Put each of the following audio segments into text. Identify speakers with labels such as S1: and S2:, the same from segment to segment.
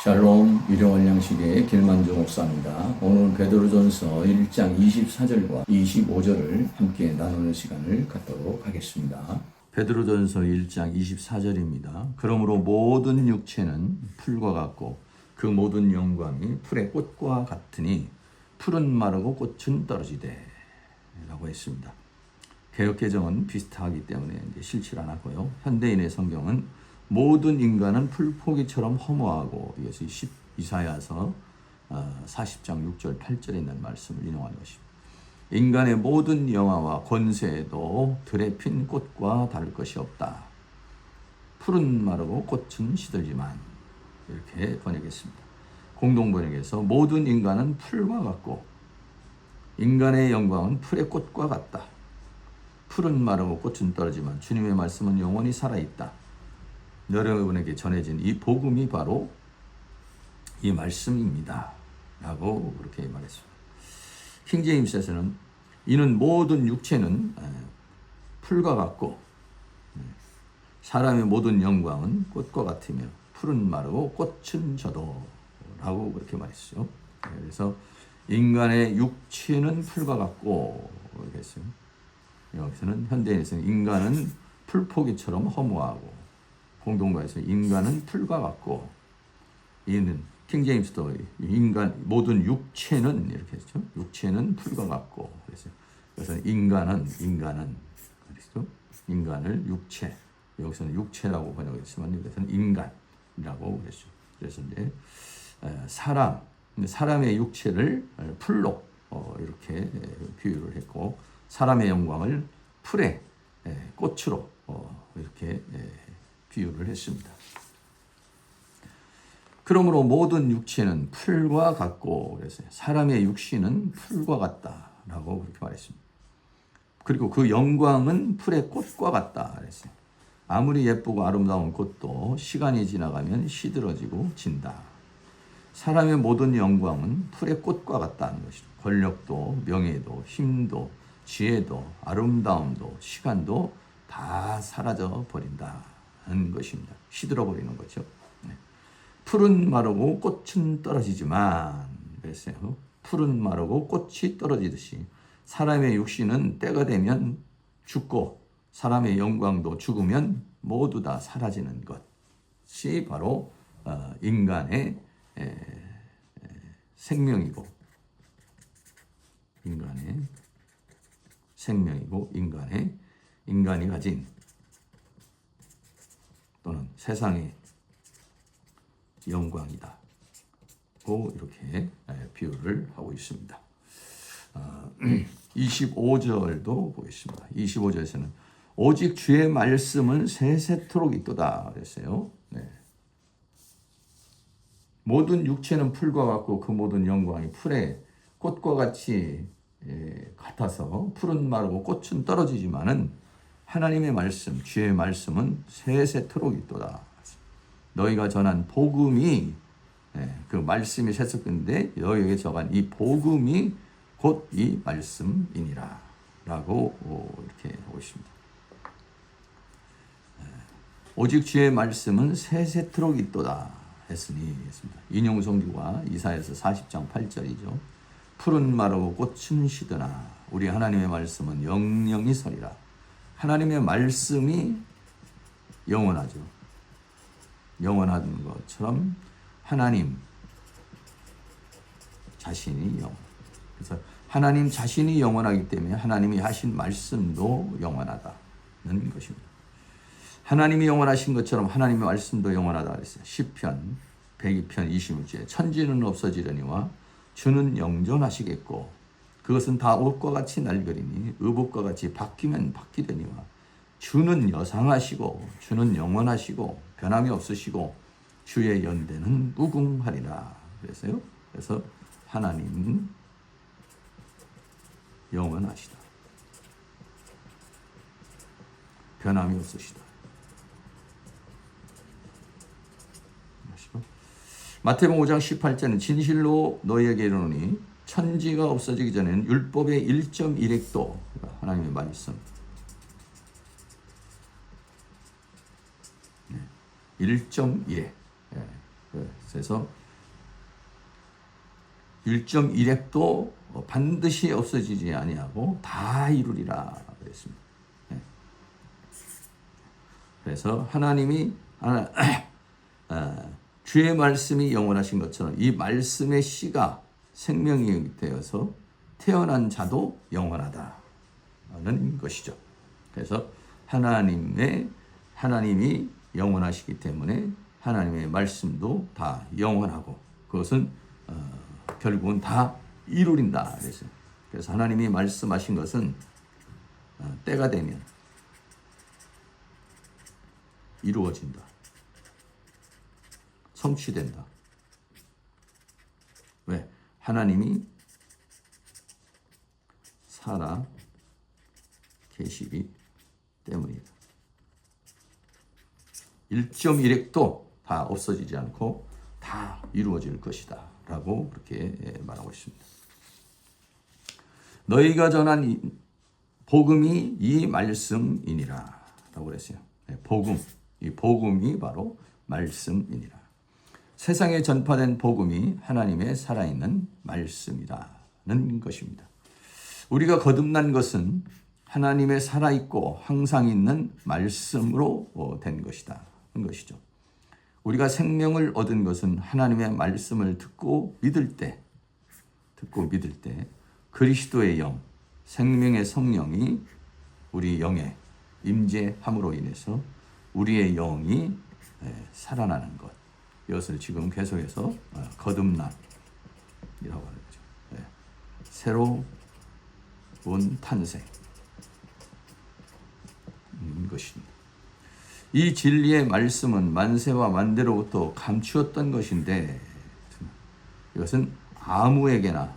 S1: 샬롬 일용할 양식의 길만조 목사입니다. 오늘 베드로전서 1장 24절과 25절을 함께 나누는 시간을 갖도록 하겠습니다. 베드로전서 1장 24절입니다. 그러므로 모든 육체는 풀과 같고 그 모든 영광이 풀의 꽃과 같으니 풀은 마르고 꽃은 떨어지되 라고 했습니다. 개역개정은 비슷하기 때문에 이제 싫지 않았고요. 현대인의 성경은 모든 인간은 풀포기처럼 허무하고, 이것이 이사야서 40장 6절 8절에 있는 말씀을 인용하는 것입니다. 인간의 모든 영화와 권세도 들에 핀 꽃과 다를 것이 없다. 풀은 마르고 꽃은 시들지만, 이렇게 번역했습니다. 공동번역에서 모든 인간은 풀과 같고 인간의 영광은 풀의 꽃과 같다. 풀은 마르고 꽃은 떨어지만 주님의 말씀은 영원히 살아있다. 여러분에게 전해진 이 복음이 바로 이 말씀입니다. 라고 그렇게 말했습니다. 킹제임스에서는 이는 모든 육체는 풀과 같고 사람의 모든 영광은 꽃과 같으며 풀은 마르고 꽃은 져도 라고 그렇게 말했어요. 그래서 인간의 육체는 풀과 같고 이렇게 했어요. 여기서는 현대인에서는 인간은 풀포기처럼 허무하고, 공동가에서 인간은 풀과 같고, 이는 킹제임스도 인간 모든 육체는 이렇게 했죠. 육체는 풀과 같고, 그래서 인간은 그래서 인간을 육체, 여기서는 육체라고 번역했지만 여기서는 인간이라고 그랬죠. 그래서 이제 사람의 육체를 풀로 이렇게 비유를 했고, 사람의 영광을 풀의 꽃으로 이렇게 비유를 했습니다. 그러므로 모든 육체는 풀과 같고, 그랬어요. 사람의 육신은 풀과 같다라고 그렇게 말했습니다. 그리고 그 영광은 풀의 꽃과 같다 그랬어요. 아무리 예쁘고 아름다운 꽃도 시간이 지나가면 시들어지고 진다. 사람의 모든 영광은 풀의 꽃과 같다는 것이죠. 권력도, 명예도, 힘도, 지혜도, 아름다움도, 시간도 다 사라져 버린다는 것입니다. 시들어 버리는 거죠. 풀은 마르고 꽃은 떨어지지만, 그랬어요. 풀은 마르고 꽃이 떨어지듯이 사람의 육신은 때가 되면 죽고 사람의 영광도 죽으면 모두 다 사라지는 것이 바로 인간의 생명이고, 인간이 가진 또는 세상의 영광이다. 고 이렇게 비유를 하고 있습니다. 25절도 보겠습니다. 25절에서는 오직 주의 말씀은 세세토록 있도다 그랬어요. 네. 모든 육체는 풀과 같고 그 모든 영광이 풀의 꽃과 같이 같아서 풀은 마르고 꽃은 떨어지지만은 하나님의 말씀, 주의 말씀은 세세토록 있도다. 너희가 전한 복음이, 그 말씀이 세속인데 너희에게 전한 이 복음이 곧 이 말씀이니라 라고 이렇게 하고 있습니다. 오직 주의 말씀은 세세토록 있도다 했으니 했습니다. 인용 성규가 이사야서 40장 8절이죠. 풀은 마르고 꽃은 시드나 우리 하나님의 말씀은 영영이 서리라. 하나님의 말씀이 영원하죠. 영원한 것처럼 하나님 자신이 그래서 하나님 자신이 영원하기 때문에 하나님이 하신 말씀도 영원하다는 것입니다. 하나님이 영원하신 것처럼 하나님의 말씀도 영원하다 그랬어요. 시편 102편 26절에 천지는 없어지려니와 주는 영존하시겠고 그것은 다 옷과 같이 낡으리니 의복과 같이 바뀌면 바뀌려니와 주는 여상하시고 주는 영원하시고 변함이 없으시고 주의 연대는 무궁하리라 그랬어요. 그래서 하나님은 영원하시다. 변함이 없으시다. 마태복음 5장 18절은 진실로 너희에게 이르노니 천지가 없어지기 전에는 율법의 1.1획도 하나님의 말씀 1.1획 그래서 1.1핵도 반드시 없어지지 아니하고 다 이루리라 그랬습니다. 그래서 하나님이 주의 말씀이 영원하신 것처럼 이 말씀의 씨가 생명이 되어서 태어난 자도 영원하다는 것이죠. 그래서 하나님이 영원하시기 때문에 하나님의 말씀도 다 영원하고 그것은 결국은 다 이루린다 그랬어요. 그래서 하나님이 말씀하신 것은 때가 되면 이루어진다. 성취된다. 왜? 하나님이 살아 계시기 때문이다. 1.1핵도 다 없어지지 않고 다 이루어질 것이다 라고 그렇게 말하고 있습니다. 너희가 전한 복음이 이 말씀이니라 라고 그랬어요. 복음, 이 복음이 바로 말씀이니라. 세상에 전파된 복음이 하나님의 살아있는 말씀이라는 것입니다. 우리가 거듭난 것은 하나님의 살아있고 항상 있는 말씀으로 된 것이다. 것이죠. 우리가 생명을 얻은 것은 하나님의 말씀을 듣고 믿을 때 그리스도의 영, 생명의 성령이 우리 영에 임재함으로 인해서 우리의 영이 살아나는 것. 이것을 지금 계속해서 거듭남이라고 하는 거죠. 새로운 탄생 것입니다. 이 진리의 말씀은 만세와 만대로부터 감추었던 것인데 이것은 아무에게나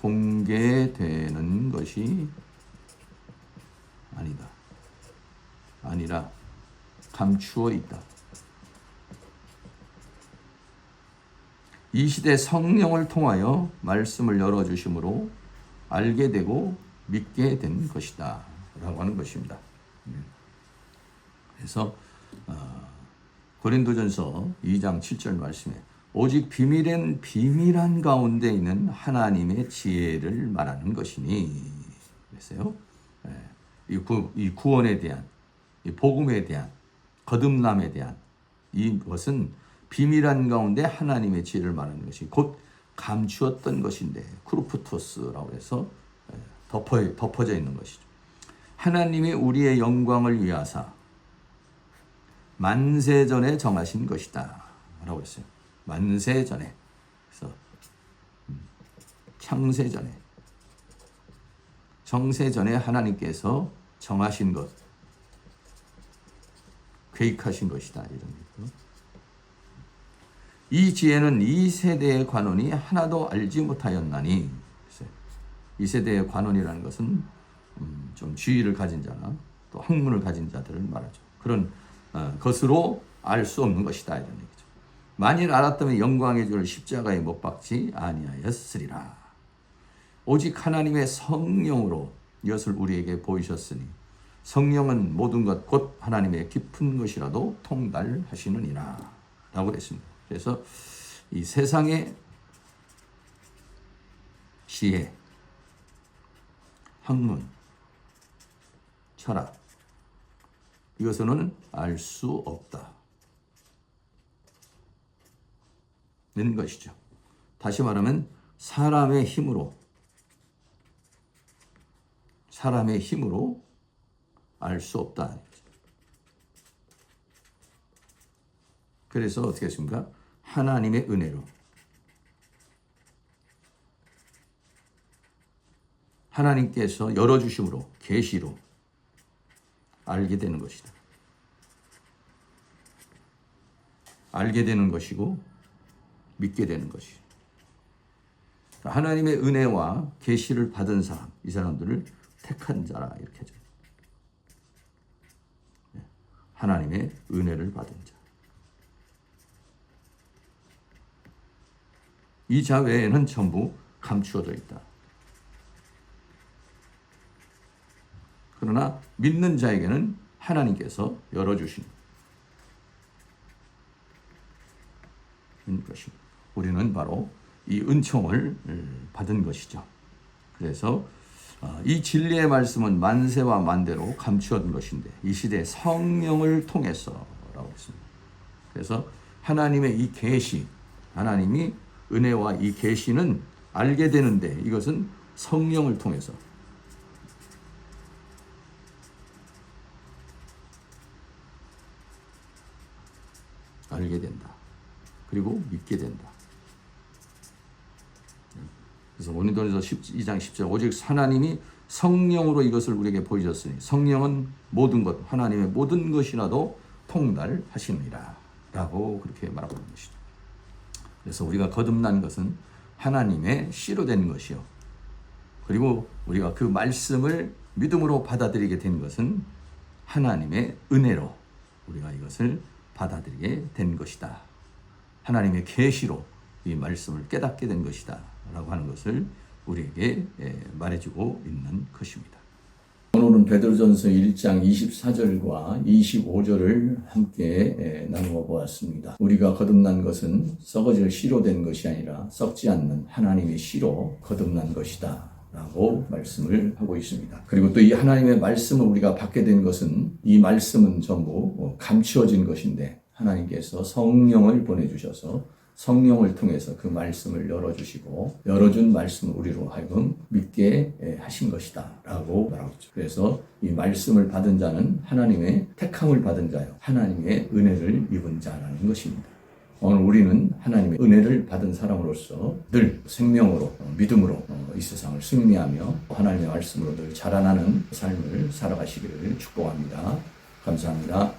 S1: 공개되는 것이 아니라 감추어 있다. 이 시대 성령을 통하여 말씀을 열어주심으로 알게 되고 믿게 된 것이다 라고 하는 것입니다. 그래서 고린도전서 2장 7절 말씀에 오직 비밀한 가운데 있는 하나님의 지혜를 말하는 것이니 그랬어요. 이 구원에 대한 이 복음에 대한 거듭남에 대한 이것은 비밀한 가운데 하나님의 지혜를 말하는 것이 곧 감추었던 것인데 크루프토스라고 해서 덮어져 있는 것이죠. 하나님이 우리의 영광을 위하사 만세전에 정하신 것이다 라고 했어요. 만세전에. 그래서 창세전에 정세전에 하나님께서 정하신 것, 계획하신 것이다 이런 거죠. 이 지혜는 이 세대의 관원이 하나도 알지 못하였나니. 이 세대의 관원이라는 것은 좀 지위를 가진 자나 또 학문을 가진 자들을 말하죠. 그런 것으로 알 수 없는 것이다 이런 얘기죠. 만일 알았다면 영광의 주를 십자가에 못 박지 아니하였으리라. 오직 하나님의 성령으로 이것을 우리에게 보이셨으니 성령은 모든 것 곧 하나님의 깊은 것이라도 통달하시느니라 라고 했습니다. 그래서 이 세상의 지혜, 학문, 철학 이것으로는 알 수 없다는 것이죠. 다시 말하면 사람의 힘으로 알 수 없다. 그래서 어떻게 했습니까? 하나님의 은혜로 하나님께서 열어주심으로 계시로 알게 되는 것이다. 알게 되는 것이고 믿게 되는 것이. 하나님의 은혜와 계시를 받은 사람, 이 사람들을 택한 자라 이렇게 하죠. 하나님의 은혜를 받은 자. 이 자 외에는 전부 감추어져 있다. 그러나 믿는 자에게는 하나님께서 열어주신 것입니다. 우리는 바로 이 은총을 받은 것이죠. 그래서 이 진리의 말씀은 만세와 만대로 감추어진 것인데 이 시대에 성령을 통해서라고 했습니다. 그래서 하나님의 이 계시, 하나님이 은혜와 이 계시는 알게 되는데 이것은 성령을 통해서 알게 된다. 그리고 믿게 된다. 그래서 고린도전서 12장 10절 오직 하나님이 성령으로 이것을 우리에게 보여줬으니 성령은 모든 것 하나님의 모든 것이라도 통달하시느니라 라고 그렇게 말하고 있는 것이죠. 그래서 우리가 거듭난 것은 하나님의 씨로 된 것이요. 그리고 우리가 그 말씀을 믿음으로 받아들이게 된 것은 하나님의 은혜로 우리가 이것을 받아들이게 된 것이다. 하나님의 계시로 이 말씀을 깨닫게 된 것이다 라고 하는 것을 우리에게 말해주고 있는 것입니다. 오늘은 베드로전서 1장 24절과 25절을 함께 나누어 보았습니다. 우리가 거듭난 것은 썩어질 씨로 된 것이 아니라 썩지 않는 하나님의 씨로 거듭난 것이다 라고 말씀을 하고 있습니다. 그리고 또 이 하나님의 말씀을 우리가 받게 된 것은 이 말씀은 전부 감추어진 것인데 하나님께서 성령을 보내주셔서 성령을 통해서 그 말씀을 열어주시고 열어준 말씀을 우리로 하여금 믿게 하신 것이다 라고 말하고 있죠. 그래서 이 말씀을 받은 자는 하나님의 택함을 받은 자요 하나님의 은혜를 입은 자라는 것입니다. 오늘 우리는 하나님의 은혜를 받은 사람으로서 늘 생명으로 믿음으로 이 세상을 승리하며 하나님의 말씀으로 늘 자라나는 삶을 살아가시기를 축복합니다. 감사합니다.